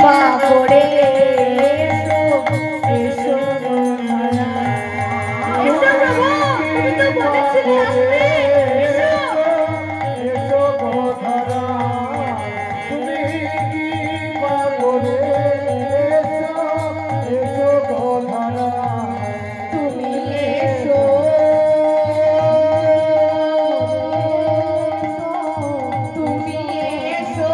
কৃপা করে এসো এসো গোধারা। এসো প্রভু, তুমি তো বলেছিলে আসবে। এসো এসো গোধারা, তুমি কৃপা করে এসো এসো গোধারা, তুমি এসো তুমি এসো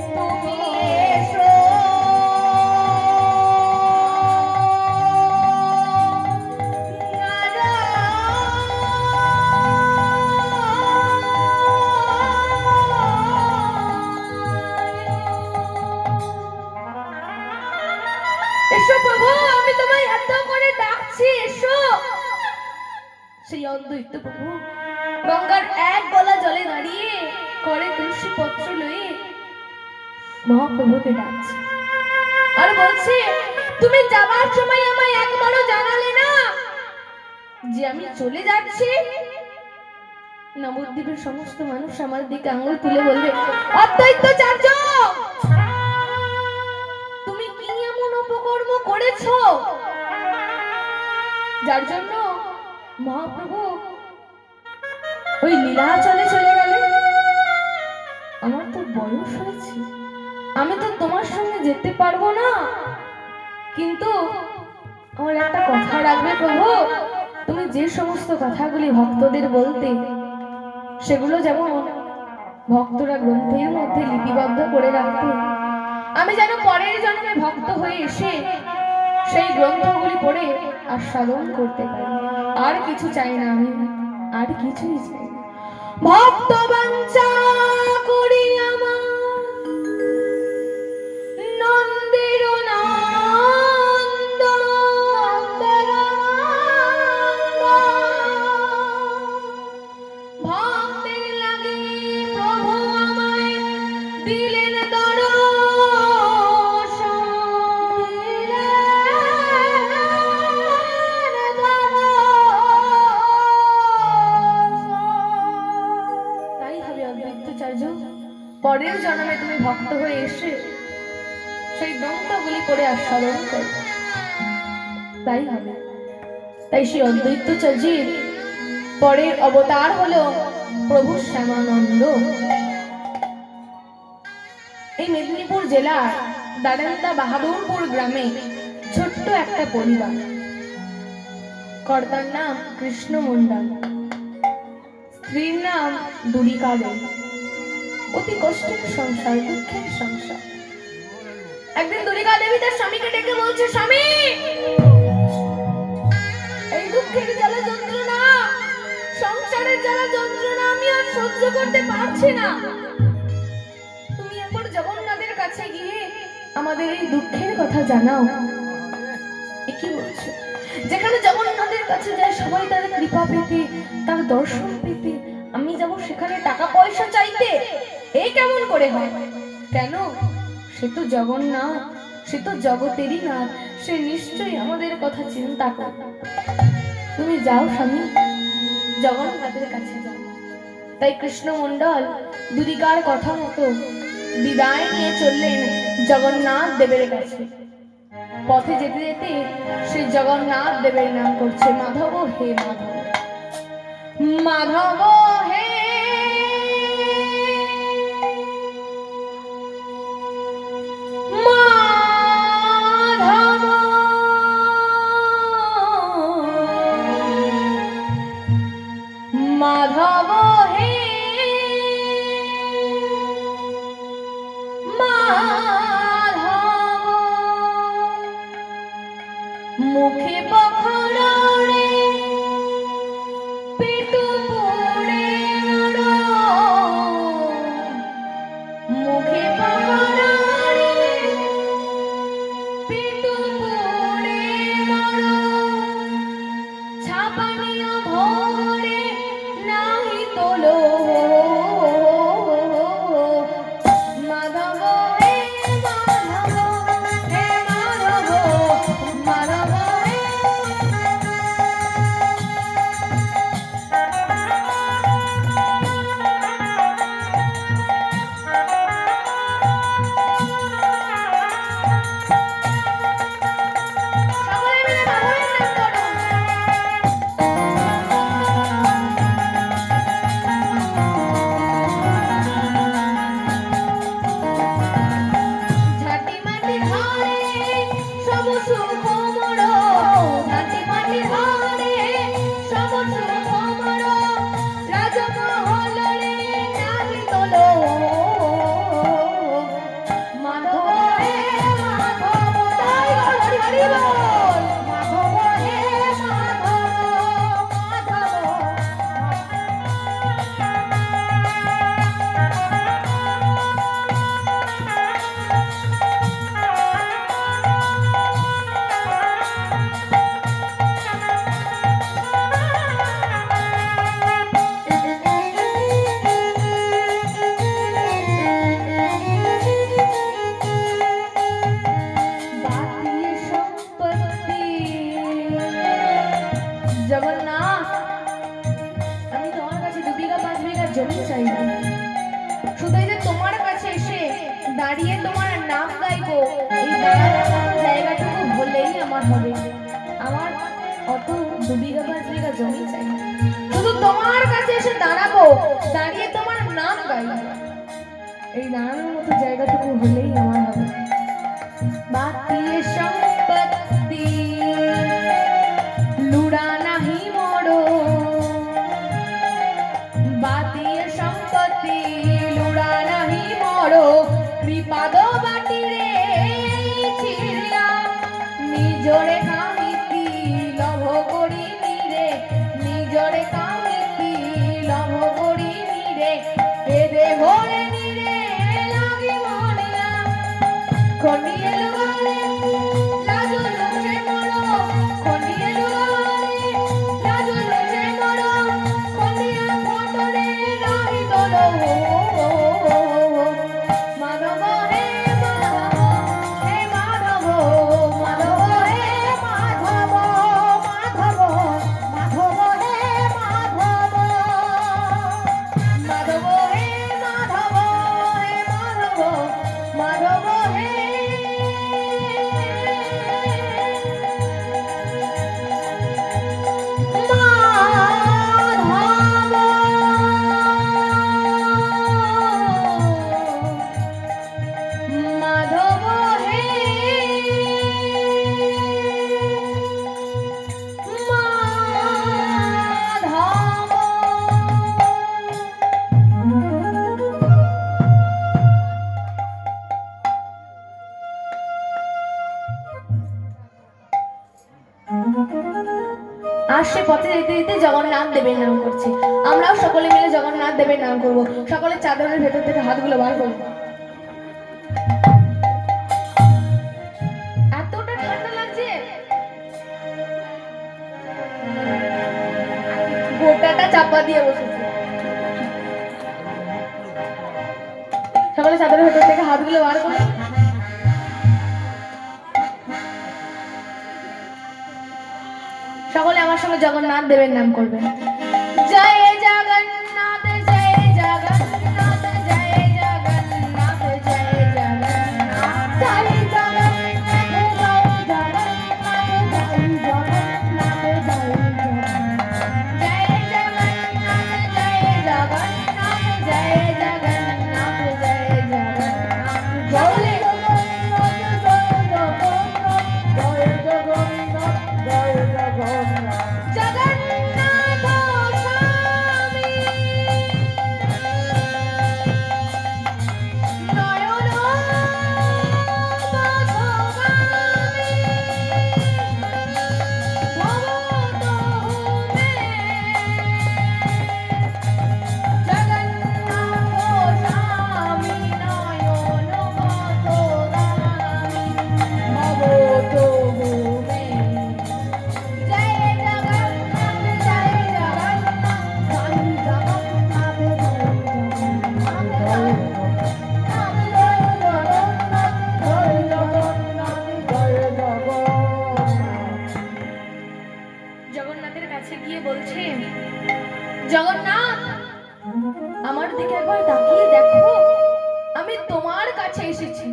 তুমি এসো এসো প্রভু, আমি তোমায় এত করে ডাকছি, এসো। সেই অদ্বৈত প্রভু গঙ্গার এক গলা জলে দাঁড়িয়ে করে তুলসী পত্র লয়ে মহাপ্রভুকে ডাকছে আর বলছে, তুমি যাবার সময় আমায় একবারও জানালে না যে আমি চলে যাচ্ছি। নবদ্বীপের সমস্ত মানুষ আমার দিকে আঙুল তুলে বলবে, অদ্বৈতাচার্য তুমি কি এমন অপকর্ম করেছো যার জন্য মহাপ্রভু ওই লীলাচলে চলে গেলে? আমার তো বয়স হয়েছে, আমি তো তোমার সঙ্গে যেতে পারবো না, কিন্তু আমার একটা কথা রাখবে প্রভু, তুমি যে সমস্ত কথাগুলি ভক্তদের বলতে সেগুলো যেমন ভক্তরা গ্রন্থের মধ্যে লিপিবদ্ধ করে রাখতে, আমি যেন পরের জন্মে ভক্ত হয়ে এসে সেই গ্রন্থগুলি পড়ে আস্বাদন করতে পারি। আর কিছু চাই না আমি, আর কিছুই চাই না। ভক্ত বাঞ্ছা করি আমার নন্দের নন্দ, ভক্তের লাগি প্রভু আমায় দিলেন দর্শন, তাই হবে অদ্বৈতাচার্য, পরের জন্মে তুমি ভক্ত হয়ে এসে সেই গ্রন্থগুলি পড়ে আস্বাদন করো, তাই হবে। তাই সেই অদ্বৈতাচার্যের পরের অবতার হলো প্রভু শ্যামানন্দ। এই মেদিনীপুর জেলার দারেন্দা বাহাদুরপুর গ্রামে ছোট্ট একটা পরিবার, কর্তার নাম কৃষ্ণ মন্ডল, স্ত্রীর নাম দুরিকা দেবী। অতি কষ্টের সংসার, দুঃখের সংসার। একদিন দুরিকা দেবী তার স্বামীকে ডেকে বলছে, স্বামী এই দুঃখের জ্বালা যন্ত্রণা, সংসারের জ্বালা যন্ত্রণা আমি আর সহ্য করতে পারছি না, তুমি একবার জগন্নাথের কাছে গিয়ে আমাদের এই দুঃখের কথা জানাও। কি বলছো? যেখানে জগন্নাথের কাছে যায় সবাই তার কৃপা পেতে, তার দর্শন পেতে, আমি যাব সেখানে টাকা পয়সা চাইতে? এই কেমন করে হয়? কেন? সে তো জগন্নাথ, সে তো জগতেরই নাথ, সে নিশ্চয়ই আমাদের কথা চিন্তা করে। তুমি যাও স্বামী, জগন্নাথের কাছে যাও। তাই কৃষ্ণ মন্ডল দুরিকার কথা মতো বিদায় নিয়ে চললেন জগন্নাথ দেবের কাছে। পথে যেতে যেতে সে জগন্নাথ দেবের নাম করছে, মাধব হে মাধব, মাধব হে মাধব, মাধব হে মাধব, মুখে পখরে পেটু পুড়ে দাঁড়িয়ে তোমার নাম গাইবো, এই দাঁড়ানোর মতো জায়গাটুকু হলেই আমার হবে। আমার অত 2 বিঘা 5 বিঘা জমি চাই না। শুধু তোমার কাছে এসে দাঁড়াবো, দাঁড়িয়ে তোমার নাম গাইবো, এই দাঁড়ানোর মতো জায়গাটুকু হলেই আমার হবে। বাকি সম্পত্তি লুড়া নাহি মোড়ো, বাতিয়ে সম্পত্তি লুড়া নাহি মোড়ো, বিপদ বাটি রে ছিড়িয়া নিজরে কামিতি লভ করি নিরে, নিজরে কামিতি লভ করি নিরে, এ দেহরে নিরে লাগি মরিয়া খনিয়ে লুগালে লাজু লুচে মরো, খনিয়ে লুগালে লাজু লুচে মরো, খনিয়ে ফটরে নাহি তোলো মাধব হে মাধব হে মাধব, মাধব হে মাধব, মাধব মাধব হে মাধব, মাধব হে মাধব হে মাধব, মাধব হে মাধব, মাধব হে আর সে পথে যেতে যেতে জগন্নাথ দেবের নাম করছে। আমরাও সকলে মিলে জগন্নাথ দেবের নাম করব। সকলে চাদরের ভেতর থেকে হাতগুলো বার করব। এতটা ঠান্ডা লাগছে, গোটাটা চাপা দিয়ে বসেছে। সকলে চাদরের ভেতর থেকে হাতগুলো বার করো। সকলে আমার সঙ্গে জগন্নাথ দেবের নাম করবেন। জয় জগন্নাথ, জয় জগন্নাথ, জয় জগন্নাথ, জয় জগন্নাথ, জয় জগন্নাথ, জয় জগন্নাথ, জয় জগন্নাথ, জয় জগন্নাথ, জয় জগন্নাথ, জয় জগন্নাথ, জয় জগন্নাথ, সকলে জগন্নাথ স্বামী নয়ন পথগামী ভবতোমে, জগন্নাথ স্বামী নয়ন পথগামী ভবতোমে। জয় জগন্নাথ, জয় জগন্নাথ, জয় জগন্নাথ, জয় জগন্নাথের কাছে গিয়ে বলছে, জগন্নাথ আমার দিকে একবার তাকিয়ে দেখো, আমি তোমার কাছে এসেছি।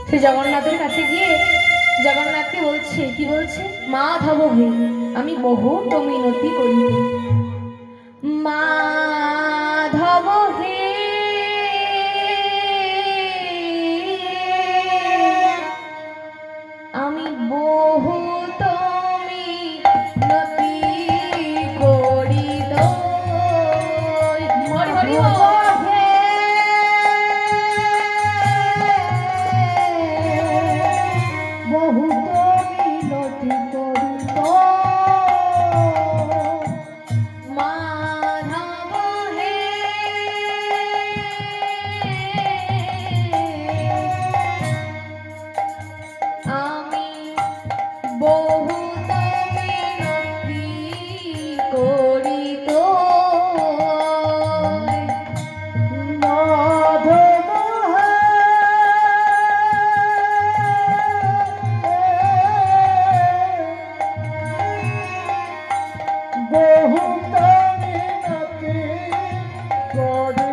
সে জগন্নাথের কাছে গিয়ে জগন্নাথকে বলছে, কি বলছে? মাধব হে আমি বহুত মিনতি করি, মাধব হে আমি বহুত মিনতি করি হরি হরি হে বহুত মিনতি করি মাধব হে আমি বহুত মিনতি করি মাধব বহুত মিনতি করি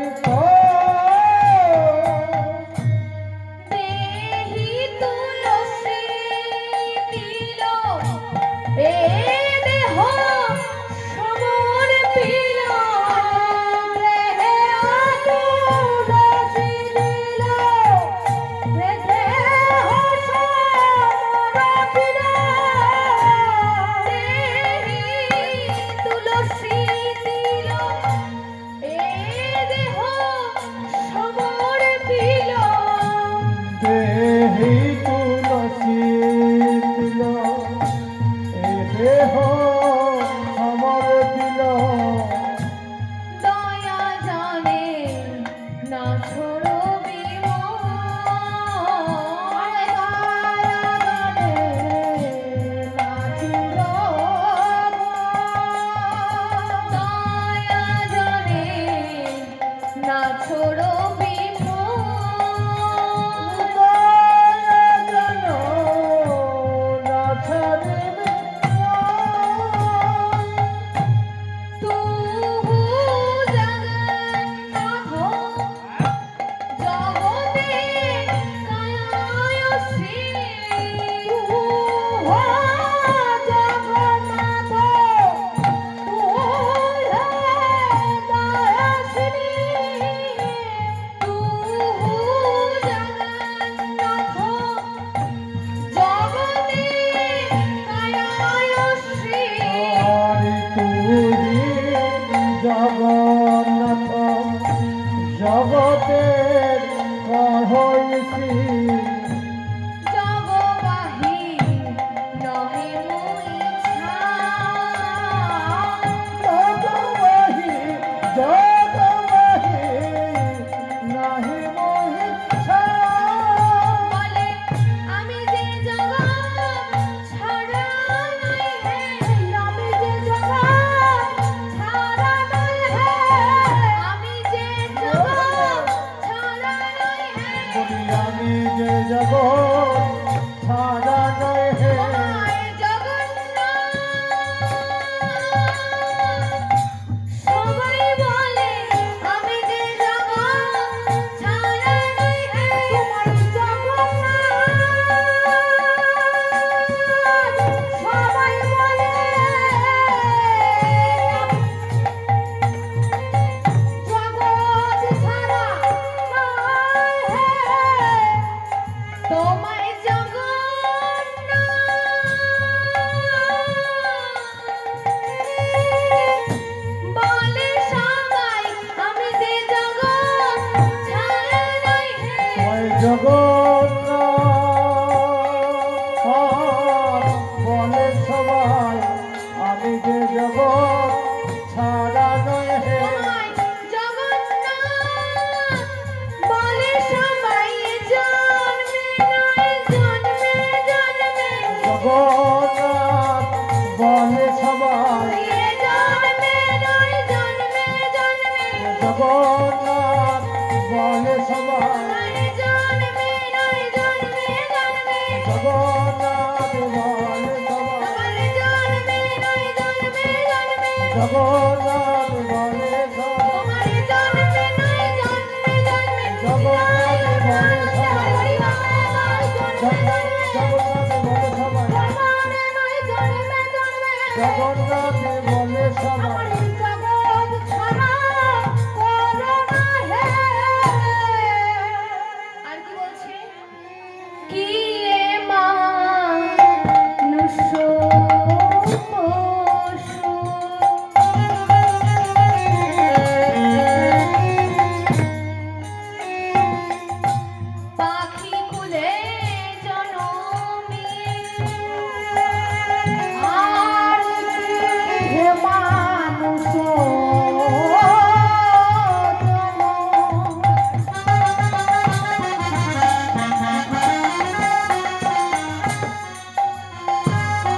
না ছোড়ো বিমল তুহু জগন্নাথ জগতে কায়ায় শ্রী তুহু জগন্নাথ তুহু দয়াশ্রী তুহু জগন্নাথ জগতে কায়ায় শ্রী জগন্নাথ জগতের হইছি জগবাহি নহে মুই জগবাহি জগবাহি নাহি মোহি বলে আমি যে জগৎ ছাড়া নাই হে আমি যে জগৎ ছাড়া নাই হে আমি যে জগৎ ছাড়া নাই হে আমি যে জগৎ ছাড়া নয় হে তোমায় জগন্নাথ সবাই বলে আমি যে জগৎ ছাড়া নাই হে তোমায় জগন্নাথ সবাই বলে জগৎ ছাড়া নাই হে তোমায় জগন্নাথ বলে সবাই আমি যে জগৎ ছাড়া নাই হে ওই জগন্নাথ বলে সবাই আমি যে জগৎ ছাড়া নয় হে তোমায় জগন্নাথ বলে সবাই জন্মে নয় জন্মে জন্মে জগন্নাথ বলে সবাই এ জন্মে নয় জন্মে জন্মে জগন্নাথ বলে সবাই আরে জন্মে নয় জন্মে জন্মে জগন্নাথ বলে সবাই আরে জন্মে নয় জন্মে জন্মে জগন্নাথ বলে সবাই তোমারে জন্মে নয় জন্মে জন্মে জগন্নাথ বলে সবাই জগন্নাথ বলে সবাই তোমারে নয় জন্মে জন্মে জগন্নাথ বলে সবাই আমার জগৎ ছাড়া করো না হে আর কি বলছে কি এ মানুষ পশু পাখি কুলে জনমিয়ে আর হে মানুষ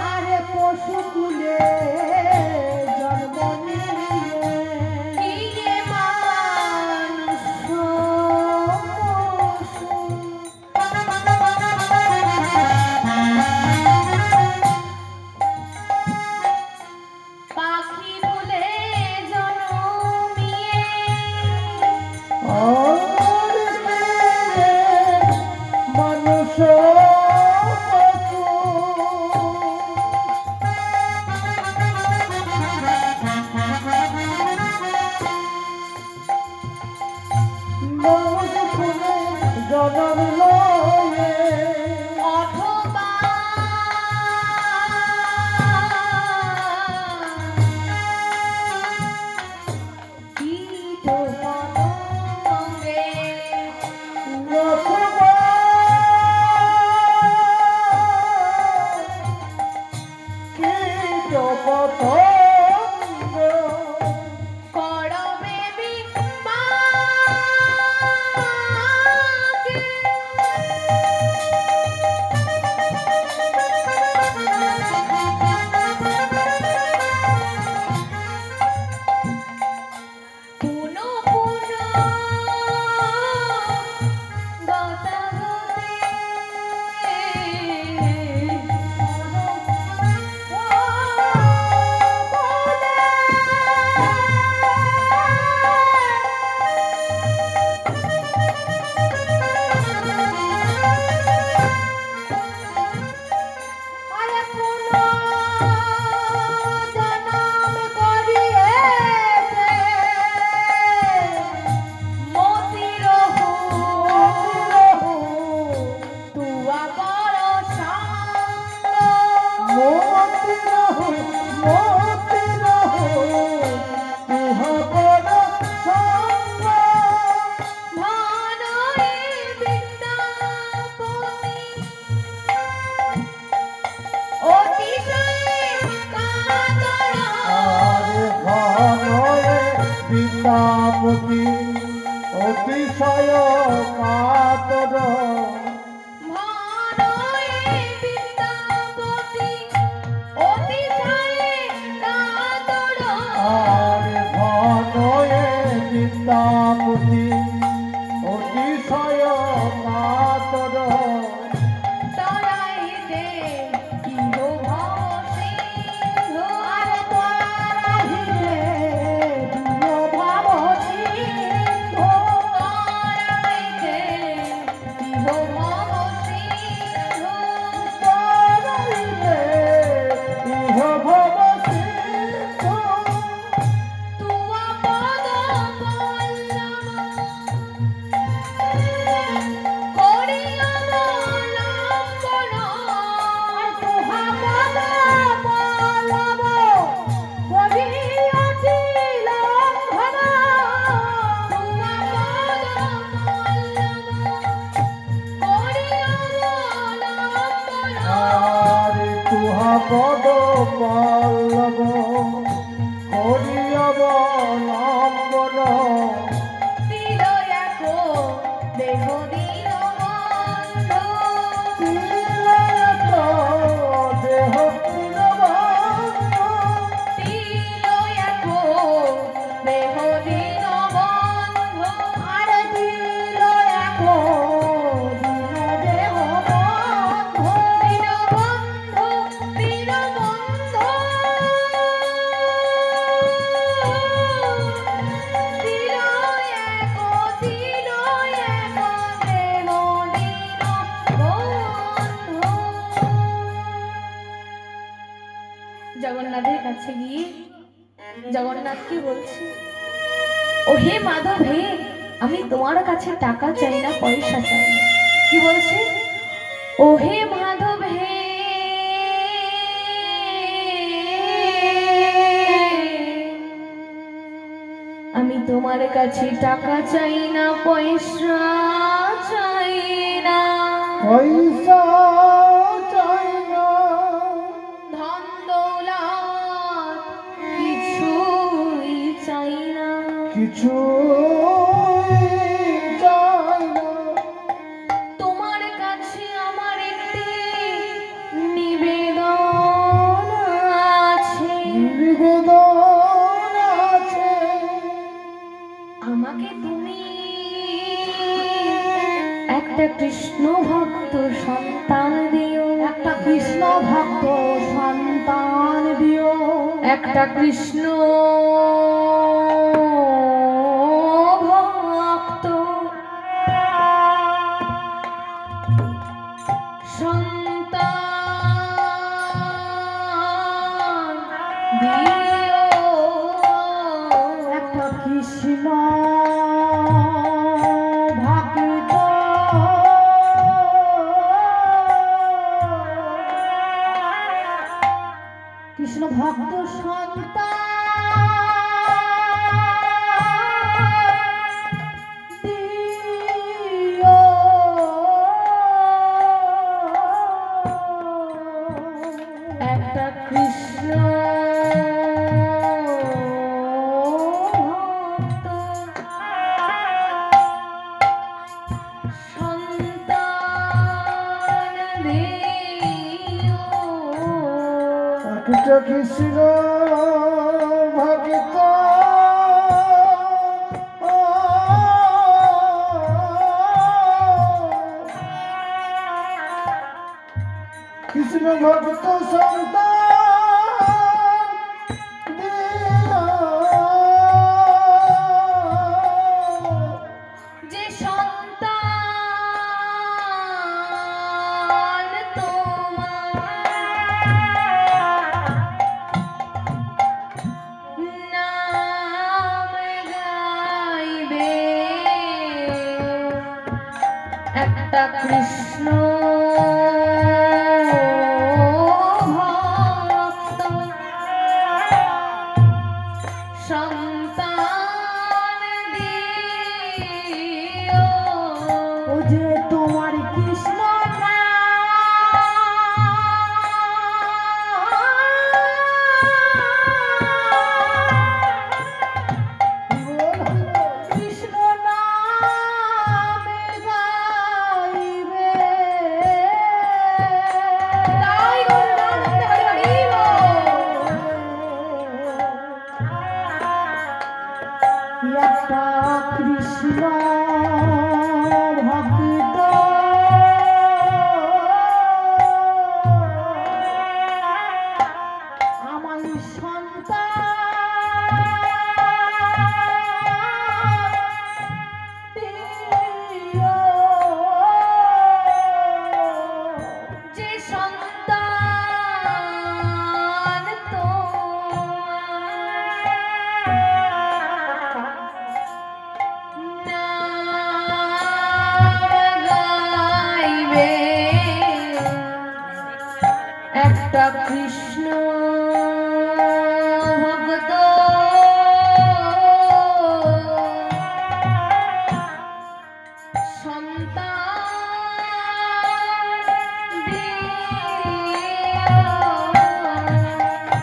আরে পশু কুলে জন্ম নিয়ে কি এ মানুষ পশু পাখি কুলে জনমিয়ে মানুষ জনম লয়ে অথবা কীট পতঙ্গে করবে বিপাকে অতিশয় কাতর ভানয়ে বিদ্যাপতি অতিশয়ে কাতর আর ধনয়ে বিদ্যাপতি অতিশয় কাতর তারাইতে ইহ ভবসিন্ধু আর তারাহিলে দিও ভাব সিন্ধু তারাইতে ইহ ভবসিন্ধু তারাহিলে ইহ ভাব সিন্ধু তুয়া পদ পল্লব করিয়া অবলম্বন তুহা পদ পল্লব করিয়তি লঙ্ঘন তুয়া পদ পল্লব করিয়া অবলম্বন আরে তুহা পদ পল্লব করিয়ব লম্বন তিলয়াক দেহ দিন বন্ধু তিলয়ত দেহ তিলবন্ধ তিলয়াক দেহ দিন বন্ধু আর তিলয়ক দিন দেহ বন্ধ দিন বন্ধু দিন বন্ধু তিলয়াক তিলয়াক দেহ দিন বন্ধু জগন্নাথের কাছে গিয়ে জগন্নাথকে বলছি ও হে মাধব হে আমি তোমার কাছে টাকা চাই না পয়সা চাই না কি বলছে ও হে মাধব হে আমি তোমার কাছে টাকা চাই না পয়সা চাই না পয়সা চাই না ধন দৌলত কিছুই চাই না কিছু চাই না তোমার কাছে আমার একটি নিবেদন আছে নিবেদন আছে আমাকে তুমি একটা কৃষ্ণ ভক্ত সন্তান দিও একটা কৃষ্ণ ভক্ত সন্তান দিও একটা কৃষ্ণ ভক্ত সন্তান দিও একটা কৃষ্ণ ভক্ত কৃষ্ণ ভক্ত সন্তান দিও একটা কৃষ্ণ ভক্ত সন্তান দিও একটা কৃষ্ণ ভক্ত কৃষ্ণ ভক্ত সন্তান দিও যে সন্তান তোমার নাম গাইবে একটা কৃষ্ণ ভক্ত সন্তান দিও ও যে তোমার কৃষ্ণ কৃষ্ণ নাম ভক্ত আমার সন্তান যে সন্তান গাইবে একটা কৃষ্ণ ভক্ত সন্তান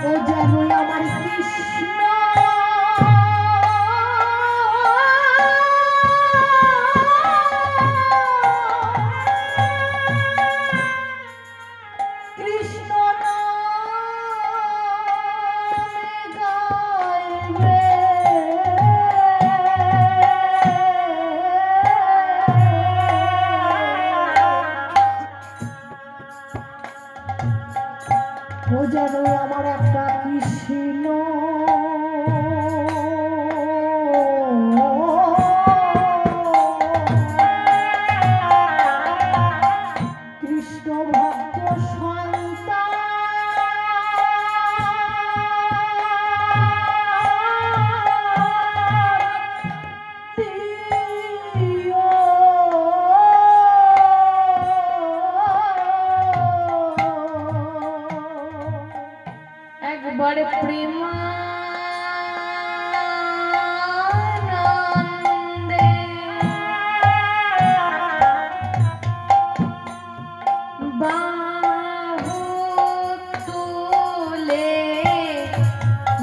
ও যেন আমার কৃষ্ণ কৃষ্ণ নামে গাইবে ও যেন আমার একটা কৃষ্ণ কৃষ্ণ ভক্ত সন্তান একবার প্রেমানন্দে বাহু তুলে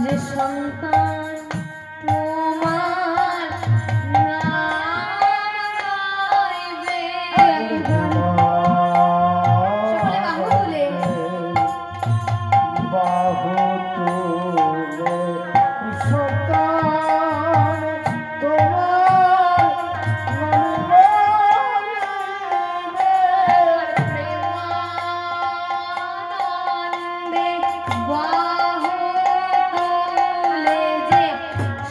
যে সন্তান তোমার নাম গাইবে সকলে বাহু তুলে বাহু তুলে সন্তান তোমার নাম গাইবে। প্রেমানন্দে বাহু তুলে যে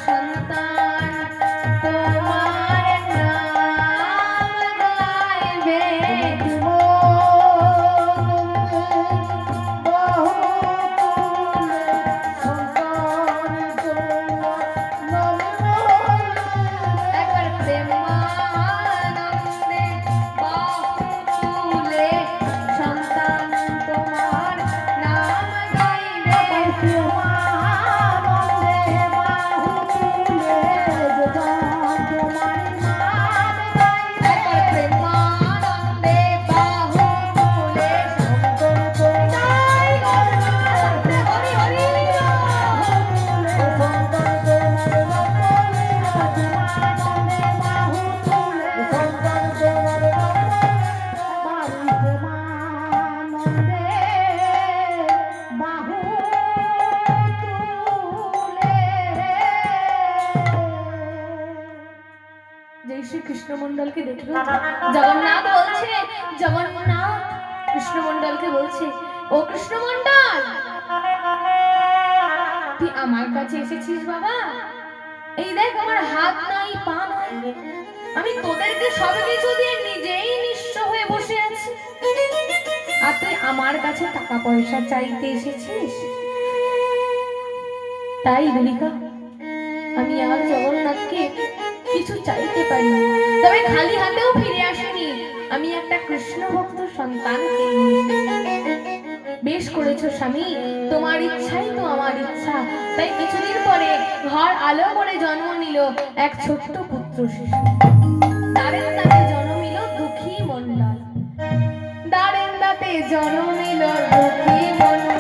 সন্তান তোমার নাম গাইবে একবার প্রেমানন্দে বাহু তুলে সন্তান তোমার নাম গাইবে একবার প্রেমানন্দে বাহু তুলে হরি হরি যেই শ্রী কৃষ্ণমণ্ডলকে দেখলো জগন্নাথ বলছে, জগন্নাথ কৃষ্ণমণ্ডলকে বলছে, ও কৃষ্ণমণ্ডল তুই আমার কাছে এসেছিস বাবা? এই দেখ আমার হাত নাই পা নাই, আমি তোদেরকে সব কিছু দিয়ে নিজেই নিঃস্ব হয়ে বসে আছি, আর তুই আমার কাছে টাকা পয়সা চাইতে এসেছিস? তাই দুলিকা আমি আর জগন্নাথকে কিছু চাইতে পারি, তবে খালি হাতেও ফিরে আসিনি, আমি একটা কৃষ্ণ ভক্ত সন্তানকে নিয়ে। বেশ করেছো স্বামী, তোমার ইচ্ছাই তো আমার ইচ্ছা। তাই কিছুদিন পরে ঘর আলো করে জন্ম নিল এক ছোট্ট পুত্র শিশু। দ্বারের দাঁতে জন্মিল দুঃখী মণ্ডল, দ্বারের দাঁতে জন্মিল দুঃখী মণ্ডল।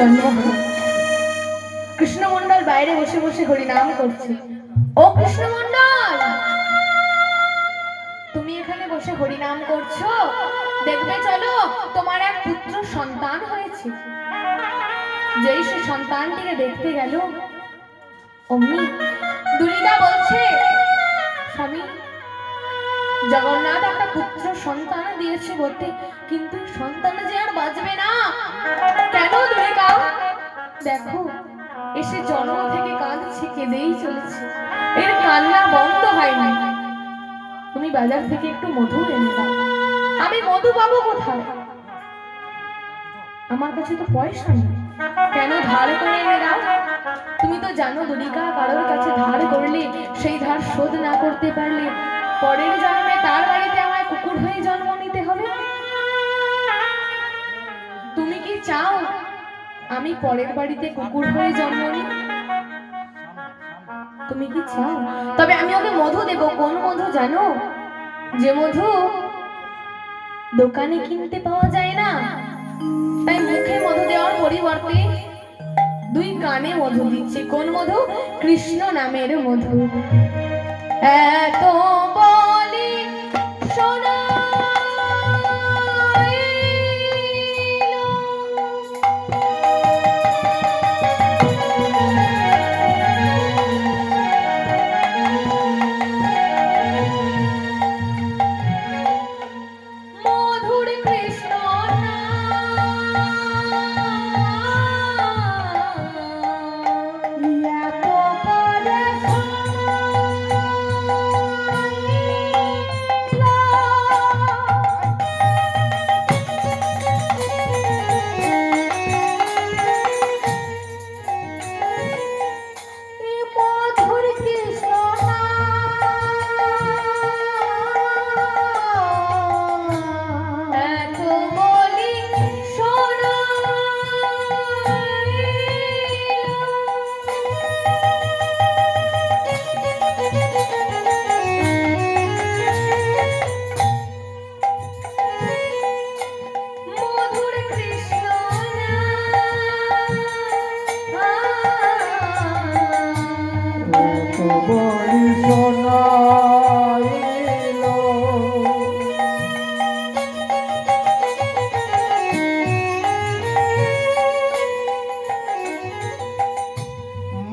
জন্ম হলো। কৃষ্ণমণ্ডল বাইরে বসে বসে হরিনাম করছে। ও কৃষ্ণমণ্ডল, তুমি এখানে বসে হরিনাম করছো? দেখবে চলো, তোমার এক পুত্র সন্তান হয়েছে। যেই সে সন্তানটিকে দেখতে গেল, অমনি দুর্গা বলছে, স্বামী, জগন্নাথ একটা পুত্র সন্তান দিয়েছে বটে, কিন্তু সন্তান যে আর বাঁচবে না। কেন দুর্গা? দেখো, এসে জন্ম থেকে কাঁদছে, কেঁদেই চলেছে, এর কান্না বন্ধ হয়নি। তুমি বাজার থেকে একটু মধু এনে দাও। আমি মধু পাবো কোথায়? আমার কাছে তো পয়সা নেই। কেন ধার করে এনে দাও? তুমি তো জানো দুর্গা, কারোর কাছে ধার করলে সেই ধার শোধ না করতে পারলে পরের জন্মে তার বাড়িতে আমায় কুকুর হয়ে জন্ম নিতে হবে। তুমি কি চাও আমি পরের বাড়িতে কুকুর হয়ে জন্ম নিই? তুমি কি চাও? তবে আমি ওকে মধু দেব। কোন মধু জানো? যে মধু দোকানে কিনতে পাওয়া যায় না। তাই মুখে মধু দেওয়ার পরিবর্তে দুই কানে মধু দিচ্ছে। কোন মধু? কৃষ্ণ নামের মধু। এত বলি শোনা মধুর কৃষ্ণ এত করে মধুর কৃষ্ণ এত বলি শোনা মধুর কৃষ্ণ এত বলি শোনাইল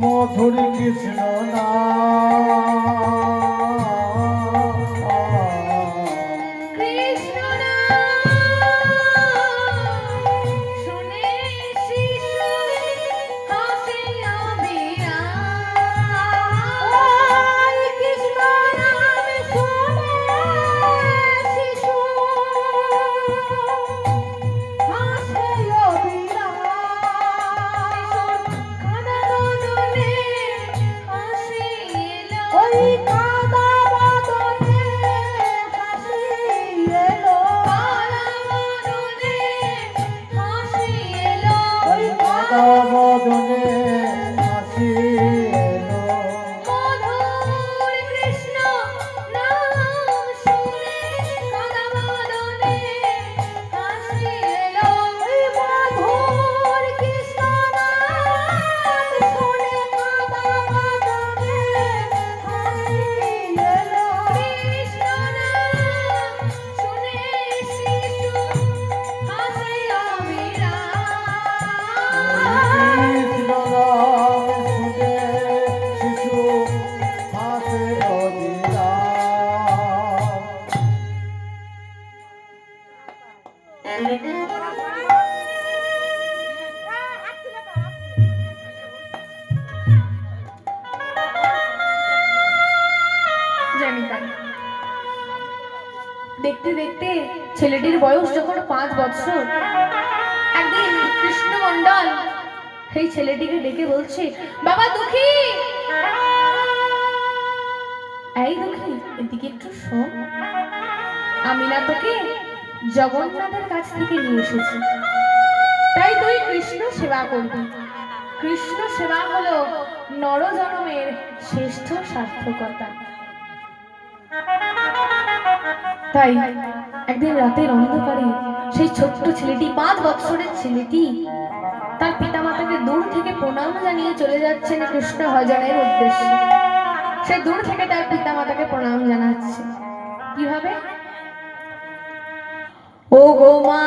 মধুর কৃষ্ণ কৃষ্ণ শুনে শিশু হাসে অবিরাম। কৃষ্ণ নাম শুনে শিশু হাসে অবিরাম। কাঁদা বদনে হাসি এলো। ওই কাঁদা বাদনে হাসি এলো। কাঁদা বদনে হাসি এলো। ওই কাঁদা বাদনে হাসি এলো। মধুর কৃষ্ণ নাম শুনে কাঁদা বদনে হাসি এলো। ওই মধুর কৃষ্ণ নাম শুনে কাঁদা বাদনে হাসি এলো। কৃষ্ণ নাম শুনে শিশু হাসে অবিরাম। কৃষ্ণ নাম শুনে শিশু হাসে অবিরাম। জানি তাই। দেখতে দেখতে ছেলেটির বয়স যখন 5 বছর, একদিন কৃষ্ণমণ্ডল সেই ছেলেটিকে ডেকে বলছে, বাবা দুঃখী, এই দুঃখী, এদিকে একটু শোন। আমি না তোকে জগন্নাথের কাছ থেকে নিয়ে এসেছি, তাই তুই কৃষ্ণ সেবা করবি। কৃষ্ণ সেবা হলো নরজন্মের শ্রেষ্ঠ সার্থকতা। তাই একদিন রাতের অন্ধকারে সেই ছোট্ট ছেলেটি, 5 বছরের ছেলেটি তার পিতামাতাকে দূর থেকে প্রণাম জানিয়ে চলে যাচ্ছেন কৃষ্ণ ভজনের উদ্দেশ্যে। সে দূর থেকে তার পিতামাতাকে প্রণাম জানাচ্ছে কিভাবে? ও গো মা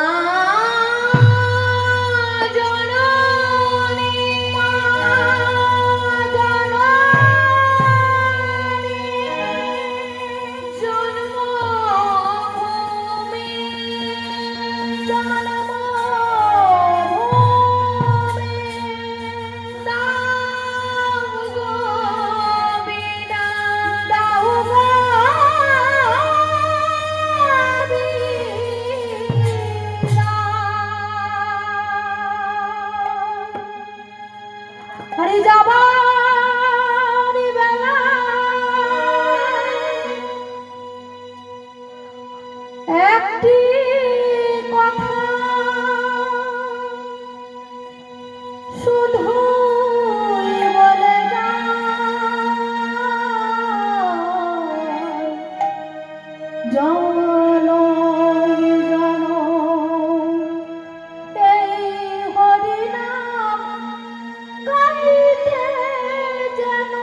আরে যাবার বেলা একটি কথা শুধু বলে জন এই হরিনাম গাইতে যেন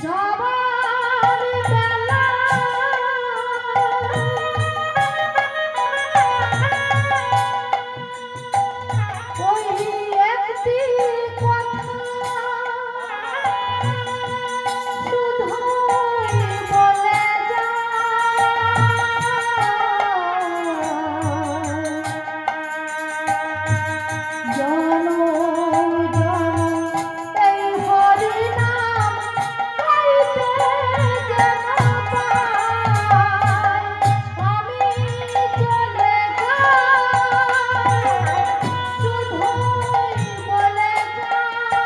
যাবার বেলা ওই একটি কথা শুধু বলে জন এই হরিনাম গাইতে যেন আমি চলে যাই শুধু বলে জনম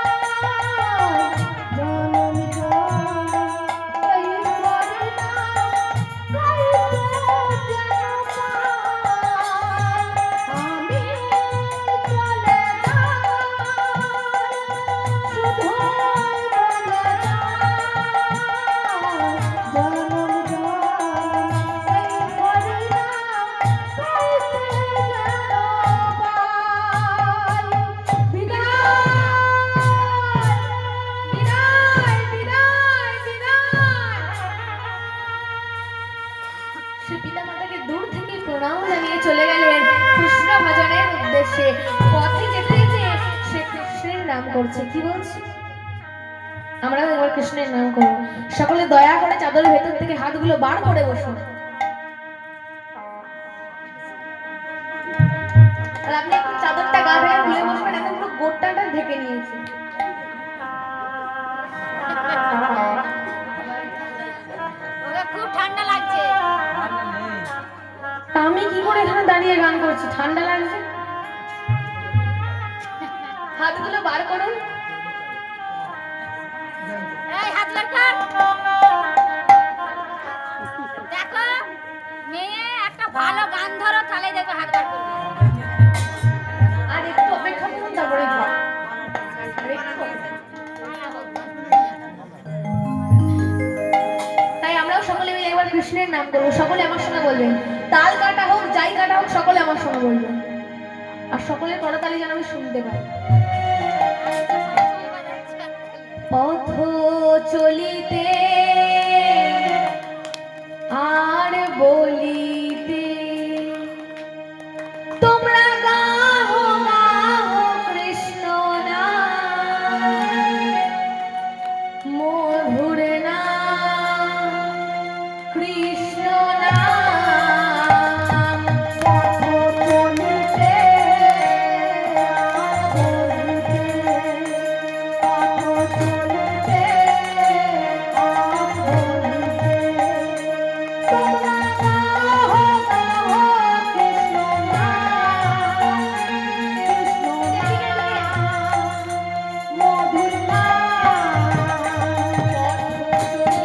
এই হরিনাম গাইতে যেন আমি চলে সে পিতামাতাকে দূর থেকে প্রণাম জানিয়ে চলে গেলেন কৃষ্ণ ভজনের উদ্দেশ্যে। পথে যেতে যেতে সে কৃষ্ণের নাম করছে। কি বলছে? আমরা এবার কৃষ্ণের নাম করব। সকলে দয়া করে চাদরের ভেতর থেকে হাতগুলো বার করে বসুন। আর আপনি একটু চাদরটা গা থেকে খুলে বসবেন, এখন পুরো গোটাটা ঢেকে নিয়েছে। খুব ঠান্ডা লাগছে। তা আমি কি করে এখানে দাঁড়িয়ে গান করছি? ঠান্ডা লাগছে। হাতগুলো বার করুন। এই হাত বের কর। দেখো মেয়ে একটা ভালো গান ধরো, তাহলে দেখো হাত বার করবে। আর একটু অপেক্ষা করুন, তারপরে খাও। তাই আমরাও সকলে মিলে একবার কৃষ্ণের নাম করবো। সকলে আমার সঙ্গে বলবেন। তাল কাটা হোক, যাই কাটা হোক, সকলে আমার সঙ্গে বলবেন। আর সকলের করতালি যেন আমি শুনতে পাই। পথ চলিতে আর বলিতে তোমরা গাহো গাহো কৃষ্ণ নাম, মধুর নাম কৃষ্ণ নাম। পথ চলিতে আর বলিতে, পথ চলিতে আর বলিতে তোমরা গাহো গাহো কৃষ্ণ নাম, কৃষ্ণ নাম, মধুর নাম। পথ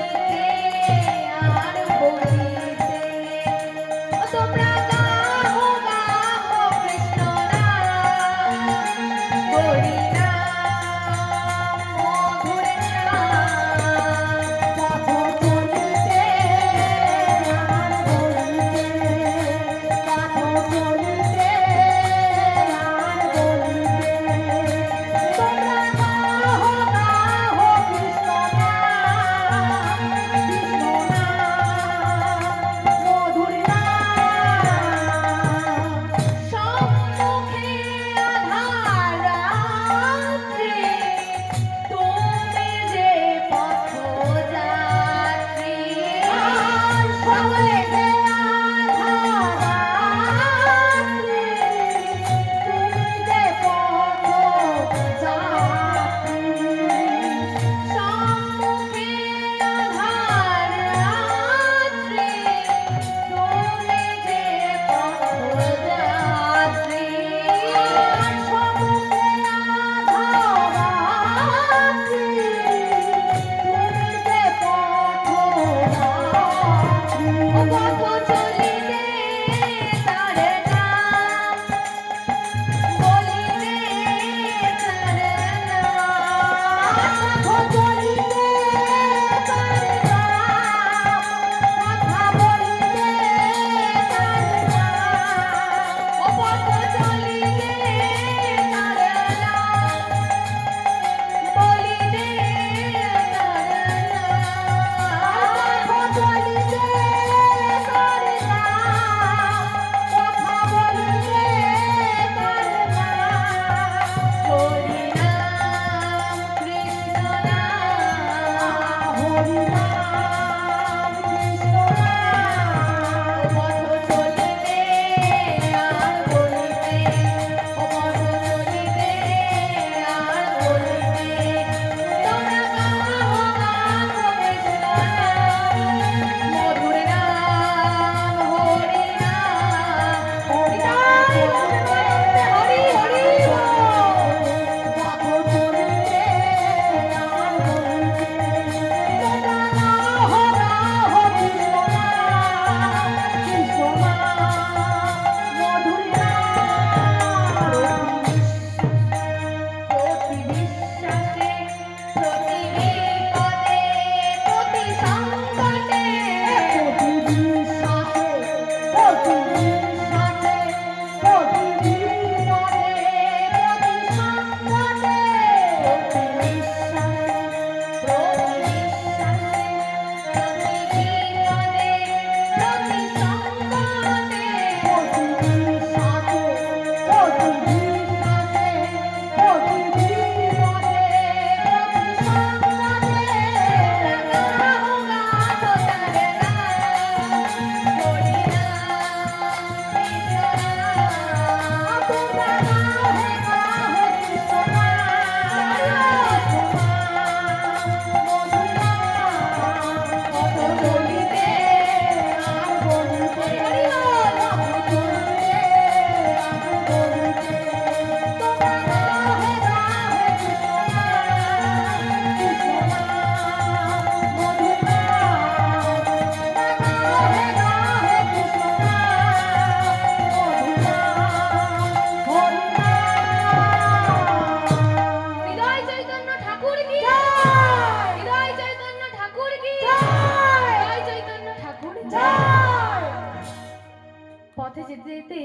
যেতে যেতে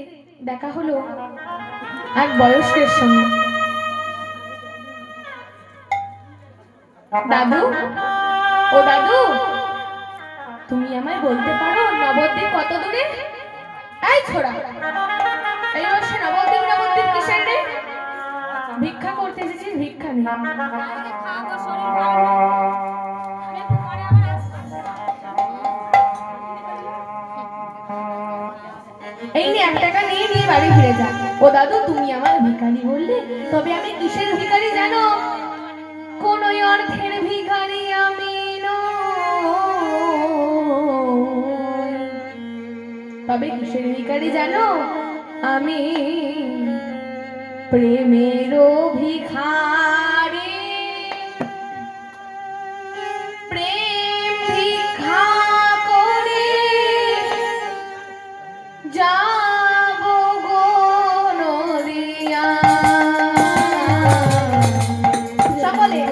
দেখা হলো এক বয়স্কের সঙ্গে। দাদু, ও দাদু, তুমি আমায় বলতে পারো নবদ্বীপ কত দূরে? এই ছোড়া, এই বয়সে নবদ্বীপ নবদ্বীপ কিসের রে? ভিক্ষা করতে এসেছিস, ভিক্ষা নেই। আজকে খাবো, শরীর ভালো না। একটু পরে আবার আসবো। এই নে 1 টাকা নিয়ে নিয়ে বাড়ি ফিরে যা। ও দাদু, তুমি আমার ভিখারি বললে, তবে আমি কিসের ভিখারি জানো? কোন অর্থের ভিখারি আমি নই। তবে কিসের ভিখারি জানো? আমি প্রেমেরও ভিখারি। প্রেম ভিক্ষা করে যাব গো নদিয়া। সকলে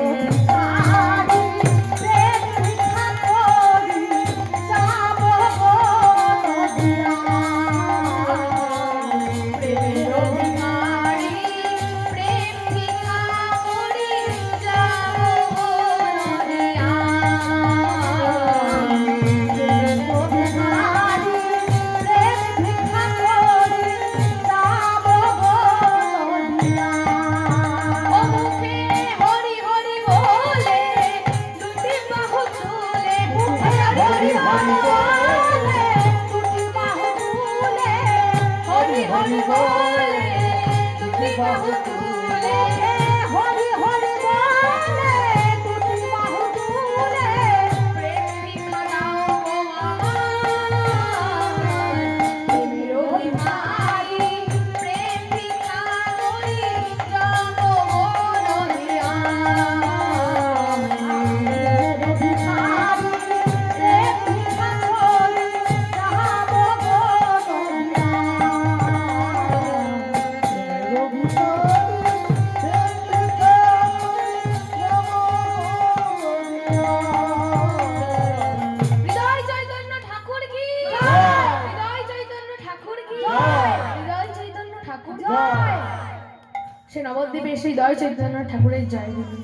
সে নবদ্বীপে সেই দয় চৈতন্য ঠাকুরের জয় দিবি।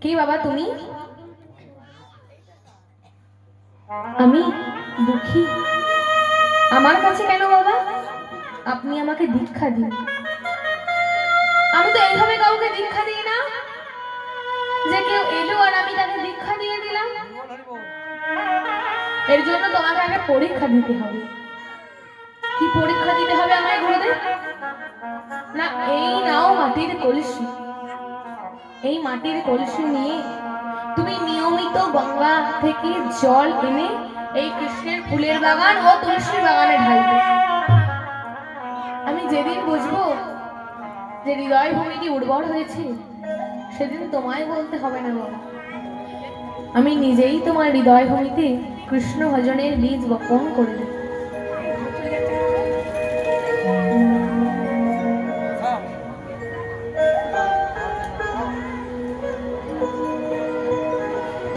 কি বাবা তুমি? আমি দুঃখী। আমার কাছে কেন বাবা? আপনি আমাকে দীক্ষা দিন। আমি তো এইভাবে কাউকে দীক্ষা দিই না যে কেউ এলো আর আমি তাকে দীক্ষা দিয়ে দিলাম। এর জন্য তোমাকে আগে পরীক্ষা দিতে হবে। কি পরীক্ষা দিতে হবে আমায় গুরুদেব? না, এই নাও মাটির কলসি। এই মাটির কলসি নিয়ে তুমি নিয়মিত গঙ্গা থেকে জল এনে এই কৃষ্ণের ফুলের বাগান ও তুলসীর বাগানে ঢালবে। আমি যেদিন বুঝবো যে হৃদয় ভূমিটি উর্বর হয়েছে, সেদিন তোমায় বলতে হবে না বাবা। আমি নিজেই তোমার হৃদয় ভূমিতে কৃষ্ণ ভজনের বীজ বপন করে দেব।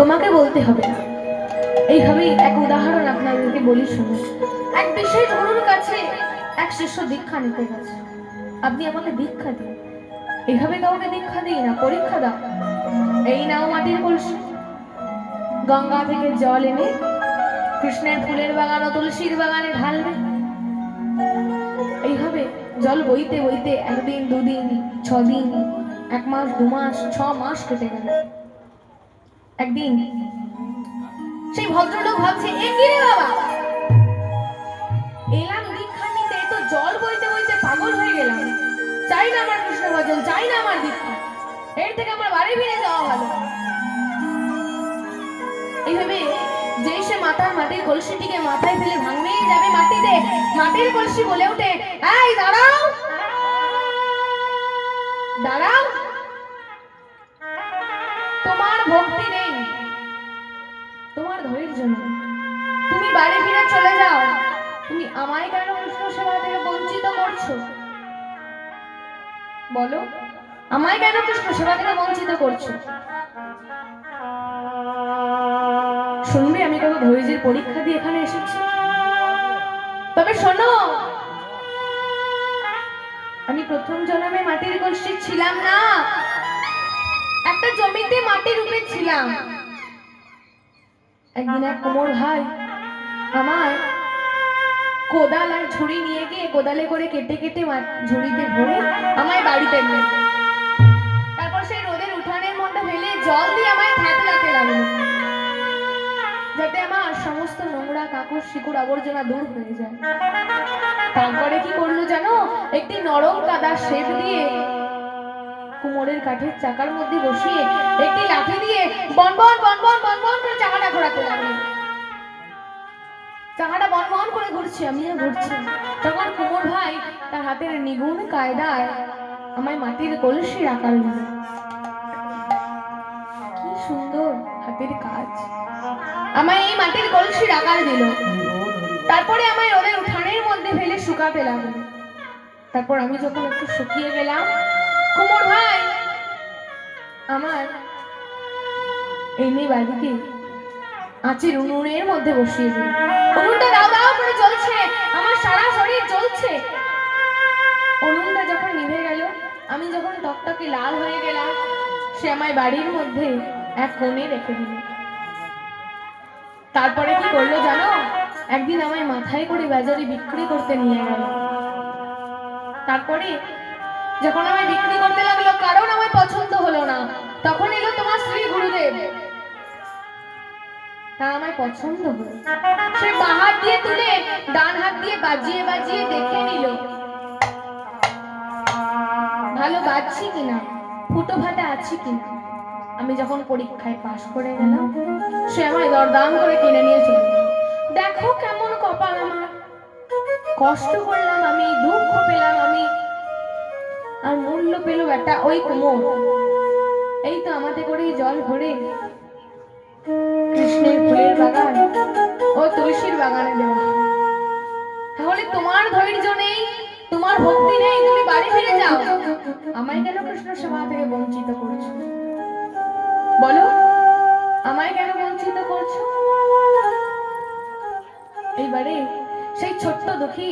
তোমাকে বলতে হবে না। এইভাবেই এক উদাহরণ আপনাদেরকে বলি শুনুন। এক বিশেষ গুরুর কাছে এক শিষ্য দীক্ষা নিতে গেছে। আপনি আমাকে দীক্ষা দিন। এইভাবে কাউকে দীক্ষা দিই না, পরীক্ষা দাও। এই নাও মাটির কলসি, গঙ্গা থেকে জল এনে কৃষ্ণের ফুলের বাগান ও তুলসীর বাগানে ঢালবে। এইভাবে জল বইতে বইতে 1 দিন 2 দিন 6 দিন 1 মাস 2 মাস 6 মাস কেটে গেল। একদিন সেই ভদ্রলোক ভাবছে, এ কি রে বাবা, এলাম দীক্ষা নিতে, তো জল বইতে বইতে পাগল হয়ে গেলাম। চাই না আমার কৃষ্ণ ভজন, চাই না আমার দীক্ষা, এর থেকে আমার বাড়ি ফিরে যাওয়া ভালো। এইভাবে যেই সে মাটির কলসিটিকে মাথায় ফেলে ভাঙবেই যাবে মাটিতে, মাটির কলসি বলে ওঠে, এই দাঁড়াও দাঁড়াও, তোমার ভক্তি নেই, তোমার ধৈর্য নেই, তুমি বাড়ি ফিরে চলে যাও। তুমি আমায় কেন কৃষ্ণ সেবা থেকে বঞ্চিত করছো? বলো, আমায় কেন কৃষ্ণ সেবা থেকে বঞ্চিত করছো? শুনবে, আমি কত ধৈর্যের পরীক্ষা দিয়ে এখানে এসেছি। তবে শোনো, আমি প্রথম জন্মে মাটির কলসি ছিলাম না, একটা জমিতে মাটি রূপে ছিলাম। একদিন এক কুমোর ভাই আমার কোদাল আর ঝুড়ি নিয়ে গিয়ে কোদালে করে কেটে কেটে ঝুড়িতে ভরে আমায় বাড়িতে নিয়ে, তারপর সেই রোদের উঠানের মধ্যে ফেলে জল দিয়ে আমায় থ্যাতলাতে লাগলো, যাতে আমার সমস্ত নোংরা কাকড় শিকড় আবর্জনা দূর হয়ে যায়। তারপরে কি করলো জানো, একটি নরম কাদা শেপ দিয়ে কুমোরের কাঠের চাকার মধ্যে বসিয়ে একটি লাঠি দিয়ে বনবন বনবন বনবন করে চাকাটা ঘোরাতে লাগলো। চাকাটা বনবন করে ঘুরছে, আমিও ঘুরছি। তখন কুমোর ভাই তার হাতের নিগুণ কায়দায় আমায় মাটির কলসির আকার দিল। কি সুন্দর হাতের কাজ, আমায় এই মাটির কলসির আকার দিল। তারপরে আমায় রোদের উঠানের মধ্যে ফেলে শুকাতে লাগলো। তারপর আমি যখন একটু শুকিয়ে গেলাম, কুমোর ভাই আমার এনে বাড়িতে আঁচির উনুনের মধ্যে বসিয়ে দিল। উনুনটা দাও দাও করে জ্বলছে, আমার সারা শরীর জ্বলছে। উনুনটা যখন নিভে গেল, আমি যখন টকটকে লাল হয়ে গেলাম, সে আমায় বাড়ির মধ্যে এক কোণে রেখে দিল। তারপরে কি করলো জানো, একদিন আমায় মাথায় করে বাজারে বিক্রি করতে নিয়ে গেল। তারপরে যখন আমায় বিক্রি করতে লাগলো, কারণ আমায় পছন্দ হলো না, তখন এলো তোমার শ্রী গুরুদেব। তার আমায় পছন্দ হলো, সে বাঁ হাত দিয়ে তুলে ডান হাত দিয়ে বাজিয়ে বাজিয়ে দেখে নিল ভালো বাজছি কিনা, ফুটো ফাটা আছে কিনা। আমি যখন পরীক্ষায় পাশ করে গেলাম, সে আমায় দরদাম করে কিনে নিয়ে চলে গেল। দেখো কেমন কপাল আমার, কষ্ট করলাম আমি, দুঃখ পেলাম আমি, আর মূল্য পেল একটা ওই কুমোর। এই তো আমাদের করে জল ভরে কৃষ্ণের ফুলের বাগান ও তুলসীর বাগানে দেওয়া। তাহলে তোমার ধৈর্য নেই, তোমার ভক্তি নেই, তুমি বাড়ি ফিরে যাও। আমায় কেন কৃষ্ণ সেবা থেকে বঞ্চিত করছো? বলো, আমায় কেন বঞ্চিত করছো? এইবারে সেই ছোট্ট দুঃখী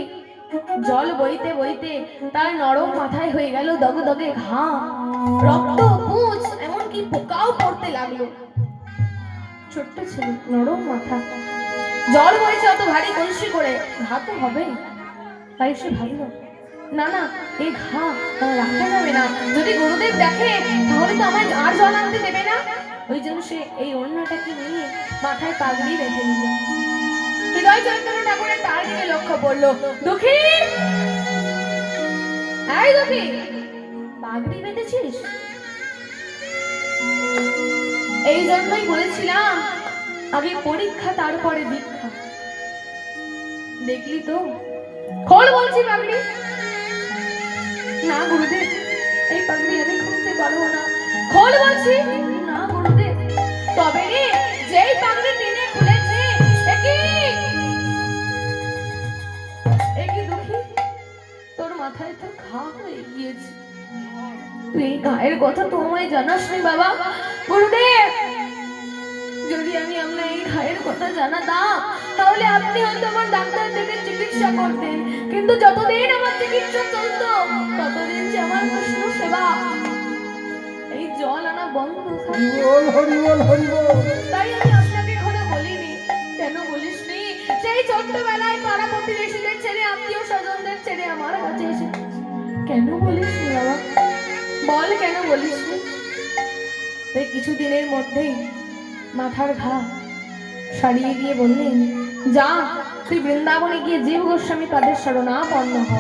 জল বইতে বইতে তার নরম মাথায় হয়ে গেল দগদগে ঘাম, রক্ত, পুঁজ, এমনকি পোকাও পড়তে লাগলো। ছোট্ট ছেলে, নরম মাথা, জল বইছে অত ভারী কলসি করে, ঘা তো হবে। তাই সে ভাবলো, না না, এই ঘা রাখা যাবে না, যদি গুরুদেব দেখে তাহলে তো আমায় আর জল আনতে দেবে না। ওই জন্য সে এই অন্যটাকে নিয়ে মাথায় পাগড়ি বেঁধে নিল। হৃদয় চৈতন্য ঠাকুরের তার দিকে লক্ষ্য পড়লো, দুঃখী, এই দুঃখী, পাগড়ি বেঁধেছিস? এই জন্যই বলেছিলাম আগে পরীক্ষা তারপরে দীক্ষা। দেখলি তো, খোল বলছি পাগড়ি। না গুরুদেব, এই পাগড়ি আমি খুলতে পারবো না। খোল বলছি। না গুরুদেব। তবে রে, যেই পাগড়ি টেনে খুলেছে, একই দুঃখী, তোর মাথায় তো ঘা হয়ে গিয়েছে। তুই এই গায়ের কথা তো আমায় জানাসনি বাবা। গুরুদেব, যদি আমি আপনার এই ঘায়ের কথা জানাতাম, তাহলে আপনি হয়তো আমার ডাক্তার থেকে চিকিৎসা করতেন। কিন্তু যতদিন আমার চিকিৎসা চলতো, ততদিন যে আমার কৃষ্ণ সেবা, এই জল আনা বন্ধ থাকতো। তাই আমি আপনাকে এখনো বলিনি। কেন বলিসনি? সেই ছোট্টবেলায় পাড়া প্রতিবেশীদের ছেড়ে, আত্মীয় স্বজনদের ছেড়ে আমার কাছে এসে কেন বলিসনি বাবা? বল, কেন বলিসনি? তাই কিছুদিনের মধ্যেই মাথার ঘা সারিয়ে দিয়ে বললেন, যা, তুই বৃন্দাবনে গিয়ে জীব গোস্বামী পাদের শরণাপন্ন হ।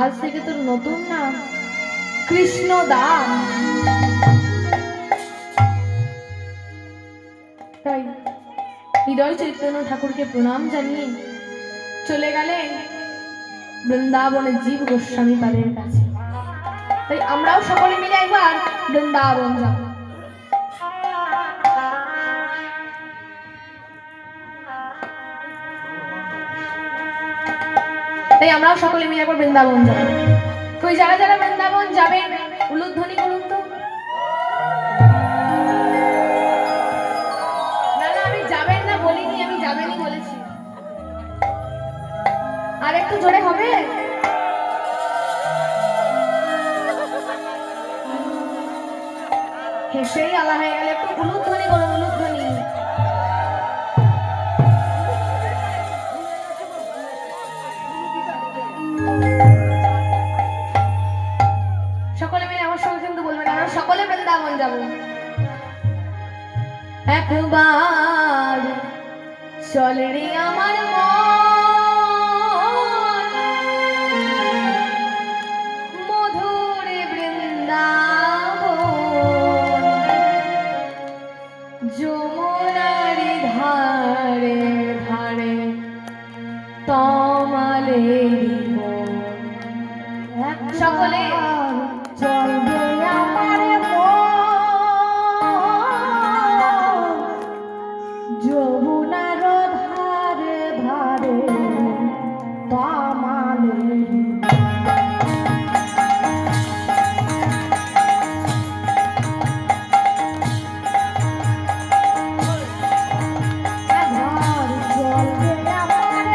আজ থেকে তোর নতুন নাম কৃষ্ণ দাস। তাই হৃদয় চৈতন্য ঠাকুরকে প্রণাম জানিয়ে চলে গেলেন বৃন্দাবনে জীব গোস্বামী পাদের কাছে। তাই আমরাও সকলে মিলে একবার বৃন্দাবন যাব। তাই আমরাও সকলে মিলে একবার বৃন্দাবন যাব। কই যারা যারা বৃন্দাবন যাবেন উলুধ্বনি করুন তো। না না, আমি যাবেন না বলিনি, আমি যাবেনই বলেছি। আর একটু জোরে হবে? হেসেই আলা হয়ে গেলে একটু উলুধ্বনি করো, উলুধ্বনি। সকলে মিলে আমার সঙ্গে কিন্তু বলবেন, আমরা সকলে বৃন্দাবন যাব। একবার চল রে আমার মন, মধুর বৃন্দাবন, যমুনার ধারে ধারে তমালের বন। সকলে চলবে আমার মন, যমুনার ধারে ধারে তমালের ঘর, চলবে আমার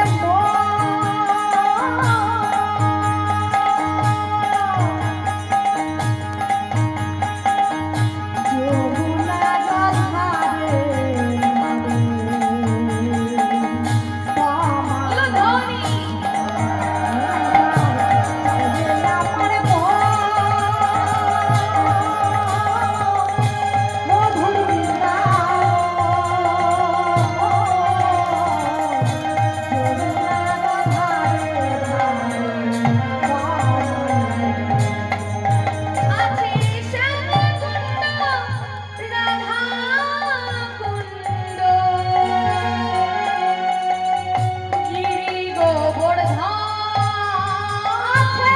আছে শ্যামকুণ্ড, রাধাকুণ্ড, গিরি গোবর্ধন। আছে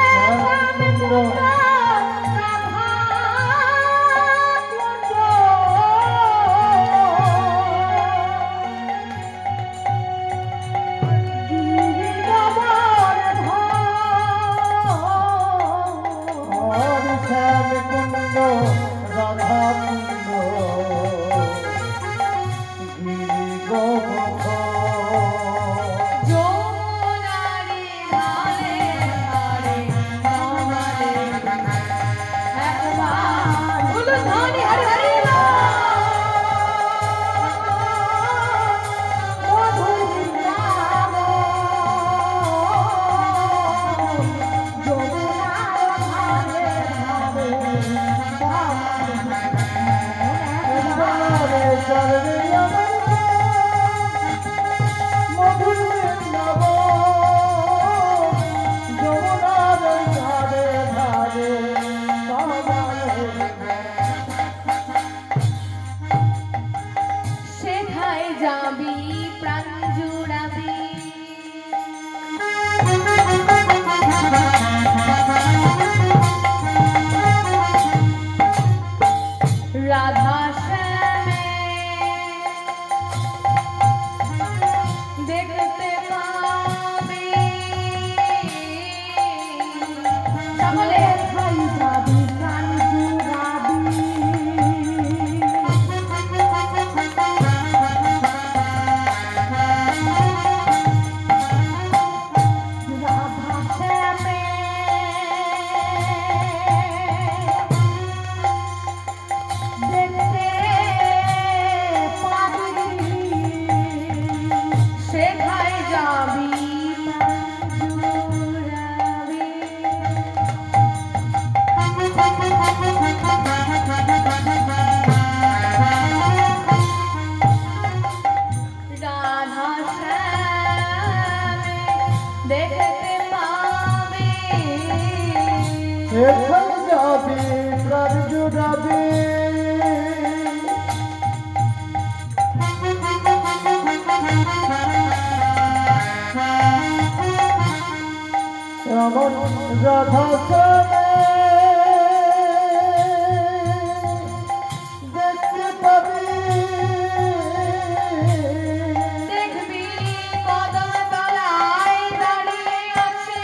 শ্যামকুণ্ড, শ্যামকুণ্ড, রাধাকুণ্ড, গিরি গোবর্ধন। যমুনারি ধারে ধারে তমালের বন। একবার উলুধ্বনি হরি হরি সেথায় যাবি প্রাণ জুড়াবি, রাধা শ্যামে দেখতে পাবি। সকলে সেথায় যাবি প্রাণ জুড়াবি। রাধা শ্যামে দেখতে পাবি। সেখানে যাবি প্রাণ জুড়াবি। এমন রাধা শ্যামে দেখতে পাবি। দেখবি কদম তলায় দাঁড়িয়ে আছে,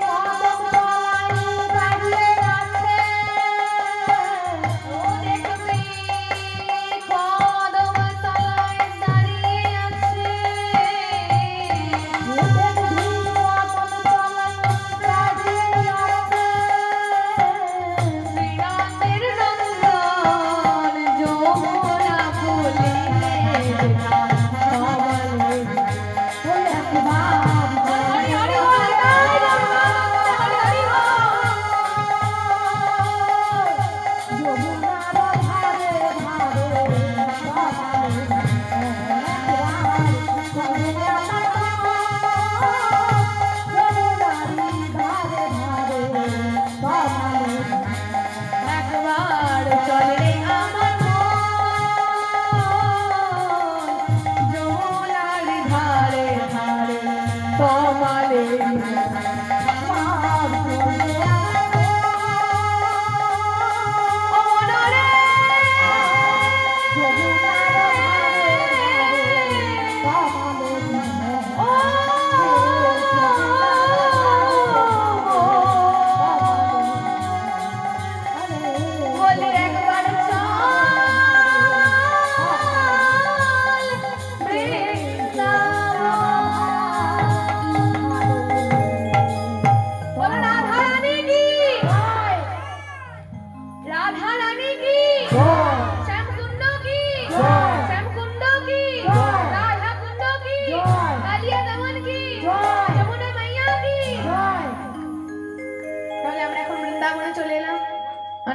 কদম তলায় দাঁড়িয়ে আছে। ও দেখবি কদম তলায় দাঁড়িয়ে আছে।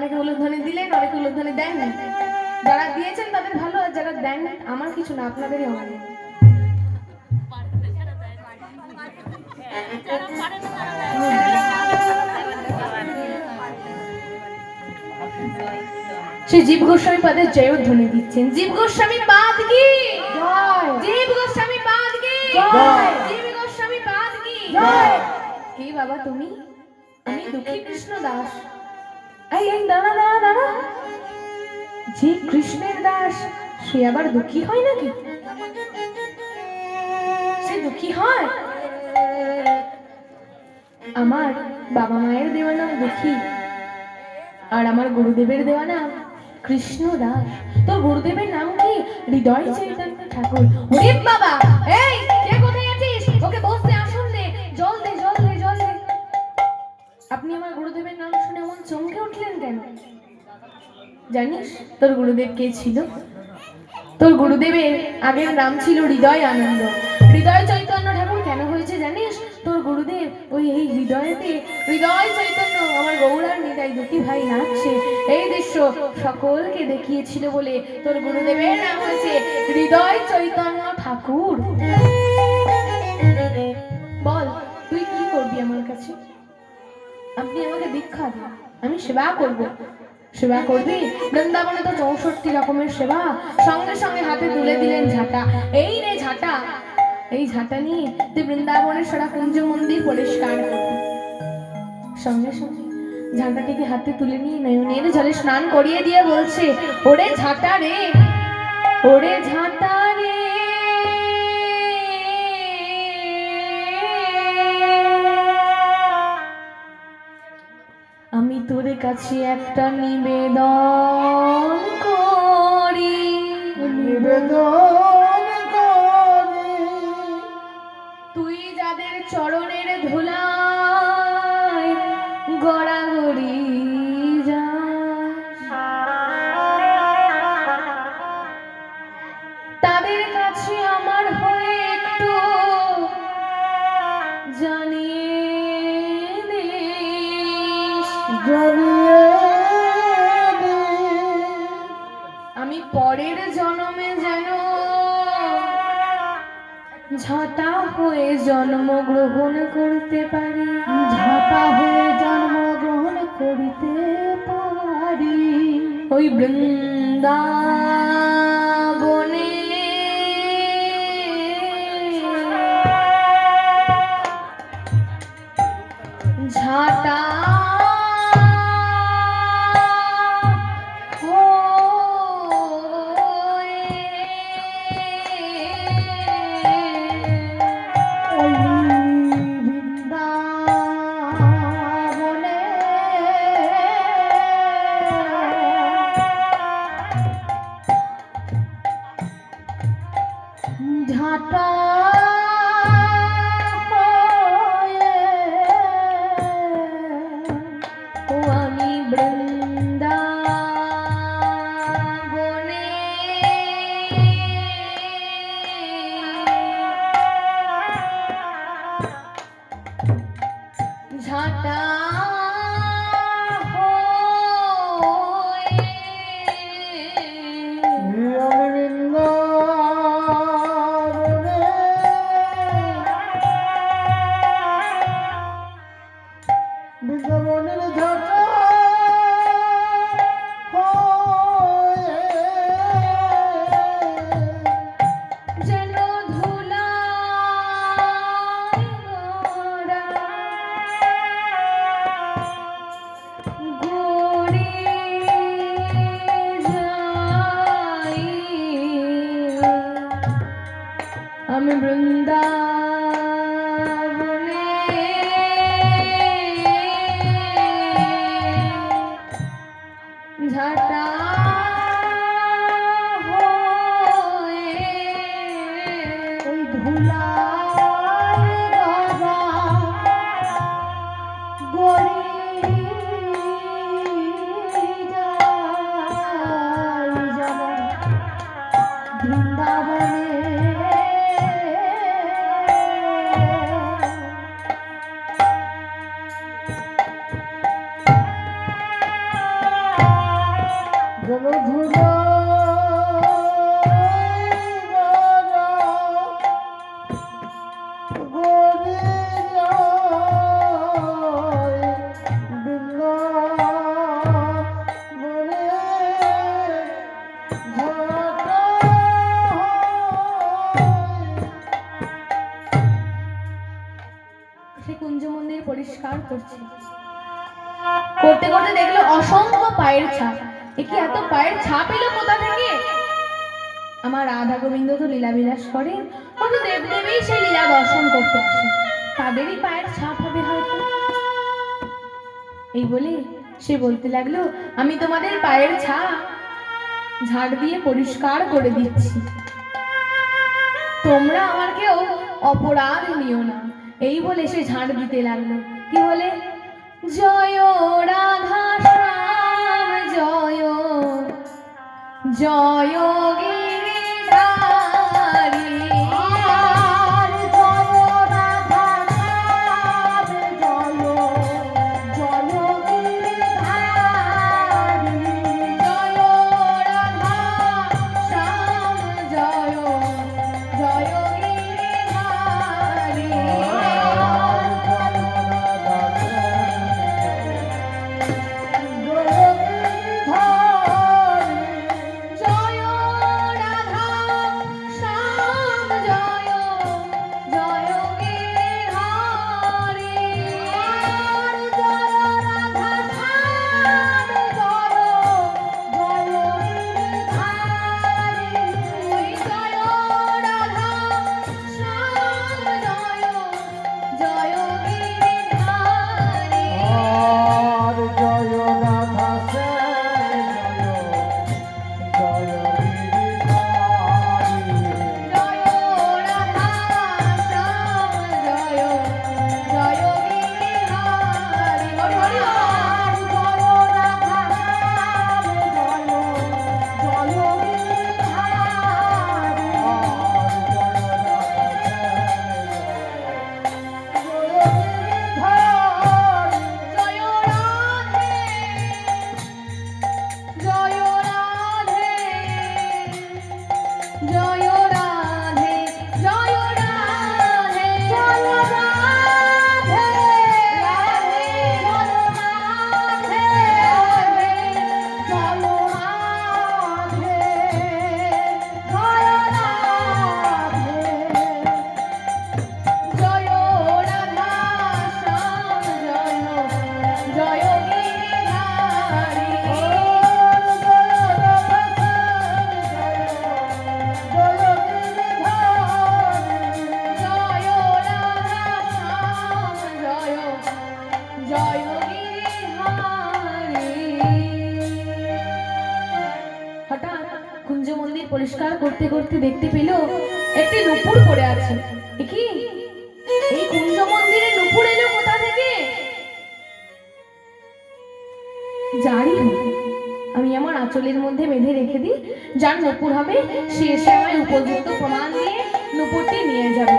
অনেকে উলুধ্বনি দিলেন, অনেকে উলুধ্বনি দেন। যারা দিয়েছেন তাদের ভালো, আর যারা দেন আমার কিছু না, আপনাদেরই অনেক। শ্রী জীব গোস্বামী পাদের জয়ধ্বনি দিচ্ছেন। জীব গোস্বামী পাদ কি জয় জীব গোস্বামী পাদ কি জয়। জীব গোস্বামী পাদ কি জয়। কে বাবা তুমি? আমি দুঃখী কৃষ্ণ দাস। এই এই দাঁড়া দাঁড়া দাঁড়া, যে কৃষ্ণের দাস সে আবার দুঃখী হয় নাকি? সে দুঃখী হয়? আমার বাবা মায়ের দেওয়া নাম দুঃখী, আর আমার গুরুদেবের দেওয়া নাম কৃষ্ণ দাস। তোর গুরুদেবের নাম কি? হৃদয় চৈতন্য ঠাকুর। ওরে বাবা, এই কে কোথায় আছিস? ওকে বসতে আসন দে, জল দে জল দে জল দে। আপনি আমার গুরুদেবের নাম শুনে এমন চমকে উঠলেন কেন? জানিস তোর গুরুদেব কে ছিল? তোর গুরুদেবের আগের নাম ছিল হৃদয় আনন্দ। হৃদয় চৈতন্য ঠাকুর কেন হয়েছে জানিস? তোর গুরুদেব ওই এই হৃদয়তে হৃদয় চৈতন্য আমার গৌরার নিতাই দুটি ভাই নাচছে, এই দৃশ্য সকলকে দেখিয়েছিল বলে তোর গুরুদেবের নাম হয়েছে হৃদয় চৈতন্য ঠাকুর। বল তুই কি করবি আমার কাছে? আপনি আমাকে দীক্ষা দিন, আমি সেবা করব। সেবা করবি? বৃন্দাবনে তো 64 রকমের সেবা। সঙ্গে সঙ্গে হাতে তুলে দিলেন ঝাঁটা। এই রে ঝাঁটা, এই ঝাঁটা নিয়ে তুই বৃন্দাবনের সারা কুঞ্জ মন্দির পরিষ্কার করবি। সঙ্গে সঙ্গে ঝাঁটাটিকে হাতে তুলে নিয়ে নয়নের জলে স্নান করিয়ে দিয়ে বলছে, ওরে ঝাঁটা রে, ওরে ঝাঁটা রে, আমি তোর কাছে একটা নিবেদন করি। নিবেদন করি তুই যাদের চরণের ধুলায় গড়াগড়ি যাস, তাদের কাছে আমার হয়ে একটু জানিয়ে দিস, জানিয়ে দে আমি পরের জন্মে যেন ঝাঁটা হয়ে জন্মগ্রহণ করতে পারি। ঝাঁটা হয়ে জন্মগ্রহণ করিতে পারি ওই বৃন্দাবনে ঝাঁটা ওই বৃন্দাবনে ঝাঁটা হয়ে ও আমি বৃন্দাবনে ঝাঁটা বৃন্দাবনের ঝাঁটা যেন ধুলায় গড়া গড়ে যাই, আমি বৃন্দাবনে ঝাঁটা হয়ে ওই ধুলায় গড়া গড়ি যাই যেমন বৃন্দাবনে পরিষ্কার করছে। করতে করতে দেখলো অসংখ্য পায়ের ছাপ। এ কি এত পায়ের ছাপ এলো কোথা থেকে? আমার রাধা গোবিন্দ তো লীলা বিলাস করে, কত দেবদেবী সেই লীলা দর্শন করতে আসে, তাদেরই পায়ের ছাপ হবে হয়তো। এই বলে সে বলতে লাগলো, আমি তোমাদের পায়ের ছাপ ঝাড় দিয়ে পরিষ্কার করে দিচ্ছি, তোমরা আমার কেউ অপরাধ নিও না। এই বলে সে ঝাড় দিতে লাগলো। কি বলে? জয় রাধা শ্যাম জয় জয় গিরিধারী। পরিষ্কার করতে করতে দেখতে পেল একটি নুপুর পড়ে আছে। এ কি? এই কুঞ্জ মন্দিরে নুপুর এলো কোথা থেকে? জানি আমি আমার আঁচলের মধ্যে বেঁধে রেখে দিই, যার নুপুর হবে সে এসে আমায় উপযুক্ত প্রমাণ দিয়ে নুপুরটি নিয়ে যাবে।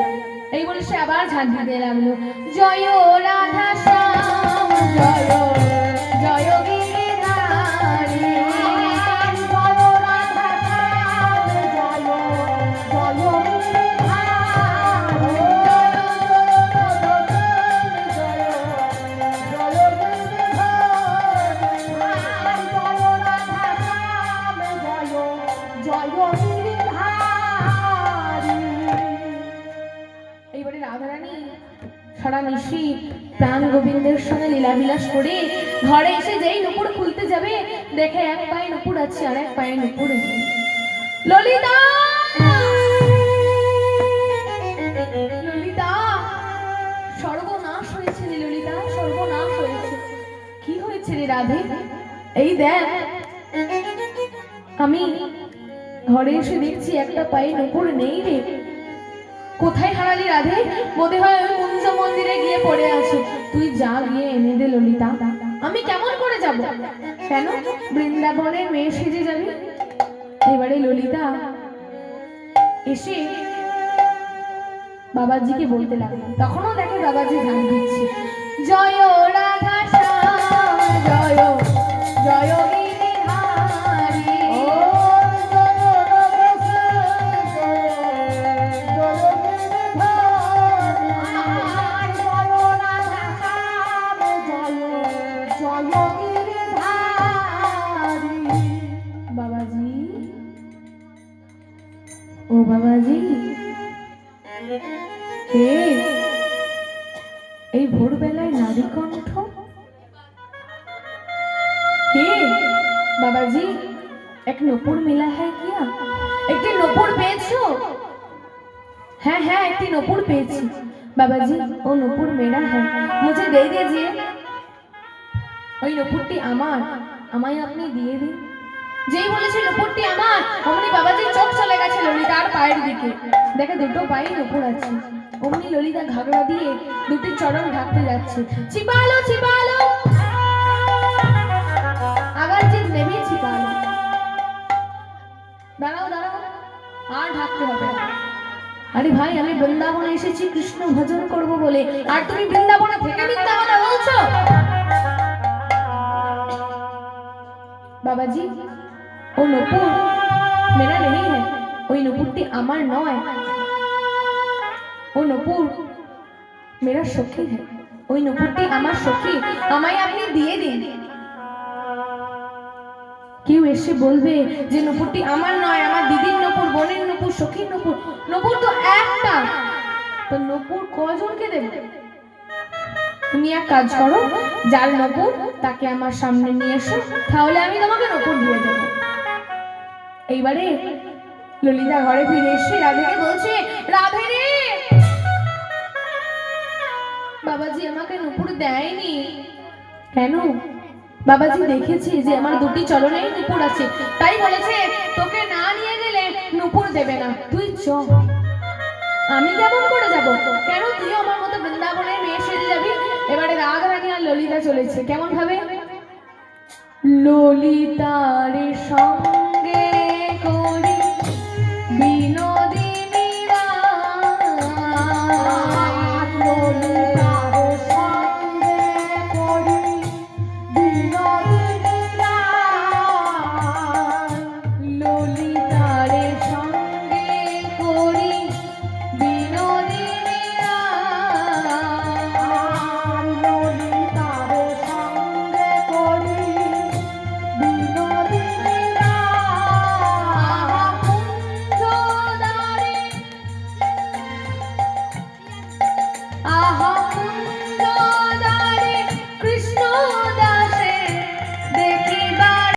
এই বলে সে আবার ঝাঁট দিতে লাগলো। জয় রাধা শ্যাম জয় জয় গিরিধারী। এইবারে রাধারানী সারা নিশি প্রাণ গোবিন্দের সঙ্গে লীলাবিলাস করে ঘরে এসে যেই নুপুর খুলতে যাবে, দেখে এক পায়ে নুপুর আছে আর এক পায়ে নুপুর নেই। ললিতা, ললিতা, সর্বনাশ হয়েছে রে ললিতা, সর্বনাশ হয়েছে। কি হয়েছে রে রাধে? এই দেখ, আমি ঘরে এসে দেখছি একটা পায়ে নুপুর নেই রে। কোথায় হারালি রাধে? বোধ হয় ওই কুঞ্জ মন্দিরে গিয়ে পড়ে আছে। তুই যা গিয়ে এনে দে ললিতা। আমি কেমন করে যাব? কেন? বৃন্দাবনের মেয়ে সেজে যাবি? এবারে ললিতা এসে বাবাজিকে বলতে লাগলো। তখনও দেখে বাবাজি ঝাঁট দিচ্ছে। জয় রাধা শ্যাম জয় জয় গিরিধারী। বাবাজি, ও বাবাজি, কে এই ভোরবেলায় নারী কণ্ঠ কে? বাবাজি, এক নূপুর মিলা है क्या? একটি নূপুর পেয়েছো? হ্যাঁ হ্যাঁ, একটি নূপুর পেয়েছি বাবাজি। ও নূপুর মেরা है, मुझे दे दीजिए। ওই নূপুরটি আমার, আমায় আপনি দিয়ে দিন। যেই বলেছে নূপুরটি আমার, অমনি বাবাজির চোখ চলে গেছে ললিতার পায়ের দিকে। দেখে দুটো পায়ে নূপুর আছে। অমনি ললিতা ঘাগড়া দিয়ে দুটি চরণ ঢাকতে যাচ্ছে। চিপালো চিপালো, আগার জিদ নেবি চিপালো। দাঁড়াও দাঁড়াও, আর ঢাকতে হবে না। আরে ভাই, আমি বৃন্দাবনে এসেছি কৃষ্ণ ভজন করব বলে, আর তুমি বৃন্দাবনে থেকে মিথ্যা কথা বলছো। বাবাজি, ও নূপুর মেরা नहीं है, ওই নূপুরটি আমার নয়। ও নূপুর মেরা সখী है, ওই নূপুরটি আমার সখী, আমায় আপনি দিয়ে দিন। কেউ এসে বলবে যে নূপুরটি আমার নয়, আমার দিদির নূপুর, বোনের নূপুর, সখীর নূপুর। নূপুর তো একটা, তো নূপুর কজনকে দেবে? তুমি এক কাজ করো, যার নূপুর তাকে আমার সামনে নিয়ে এসো, তাহলে আমি তোমাকে নূপুর দিয়ে দেব। এইবারে ললিতা ঘরে ফিরে এসে রাধেকে বলছে, রাধে রে, বাবাজি আমাকে নূপুর দেয়নি। কেন? বাবাজি দেখেছি যে আমার দুটি চরণেই নূপুর আছে, তাই বলেছে তোকে না নিয়ে গেলে নূপুর দেবে না। তুই চ। আমি কেমন করে যাব? কেন? তুইও আমার মতো বৃন্দাবনের মেয়ে সেজে যাবি। এবারে রাধারানী আর ললিতা চলেছে কেমন ভাবে, ললিতার সঙ্গ